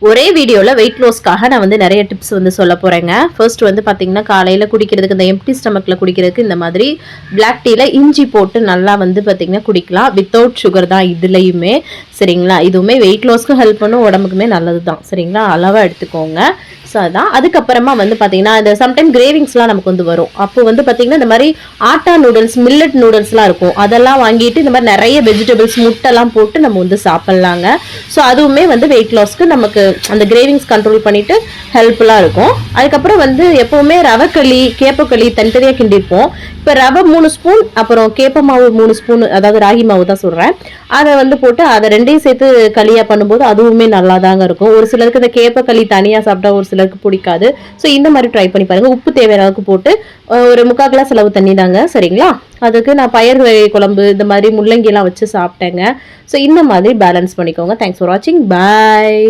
ஒரே வீடியோல வெயிட் லாஸ்க்காக நான் வந்து நிறைய டிப்ஸ் வந்து சொல்ல போறேங்க. ஃபர்ஸ்ட் வந்து பாத்தீங்கன்னா காலையில குடிக்கிறதுக்கு இந்த எம்ப்டி ஸ்டமக்ல குடிக்கிறதுக்கு இந்த மாதிரி பிளாக் டீல இஞ்சி போட்டு நல்லா வந்து பாத்தீங்கன்னா குடிக்கலாம். வித்தவுட் சுகர் தான் இதுலயுமே. சரிங்களா? இதுவுமே வெயிட் லாஸ்க்கு ஹெல்ப் பண்ணும், உடம்புக்குமே நல்லது தான். சரிங்களா? அளவா எடுத்துக்கோங்க. ஸோ அதான். அதுக்கப்புறமா வந்து பாத்தீங்கன்னா இந்த சம்டைம் கிரேவிங்ஸ்லாம் நமக்கு வந்து வரும். அப்போ வந்து பாத்தீங்கன்னா இந்த மாதிரி ஆட்டா நூடுல்ஸ், மில்லட் நூடுல்ஸ்லாம் இருக்கும். அதெல்லாம் வாங்கிட்டு இந்த மாதிரி நிறைய வெஜிடபிள்ஸ், முட்டைலாம் போட்டு நம்ம வந்து சாப்பிடலாங்க. ஸோ அதுவுமே வந்து வெயிட் லாஸ்க்கு நமக்கு அந்த கிரேவிங்ஸ் கண்ட்ரோல் பண்ணிட்டு ஹெல்ப்ஃபுல்லாக இருக்கும். அதுக்கப்புறம் வந்து எப்பவுமே ரவைக்களி, கேப்பக்களி தனித்தனியாக கிண்டிப்போம். இப்போ ரவை 3 ஸ்பூன், அப்புறம் கேப்ப மாவு 3 ஸ்பூன், அதாவது ராகி மாவு தான் சொல்கிறேன். அதை வந்து போட்டு அதை ரெண்டையும் சேர்த்து களியாக பண்ணும்போது அதுவுமே நல்லா தாங்க இருக்கும். ஒரு சிலருக்கு இந்த கேப்பக்களி தனியாக சாப்பிட்டா ஒரு சிலருக்கு பிடிக்காது. ஸோ இந்த மாதிரி ட்ரை பண்ணி பாருங்க. உப்பு தேவையான அளவுக்கு போட்டு ஒரு 3/4 கிளாஸ் அளவு தண்ணி தாங்க. சரிங்களா? அதுக்கு நான் பயறு வகை குழம்பு இந்த மாதிரி முள்ளங்கி எல்லாம் வச்சு சாப்பிட்டேங்க. ஸோ இந்த மாதிரி பேலன்ஸ் பண்ணிக்கோங்க. தேங்க்ஸ் ஃபார் வாட்சிங். பாய்.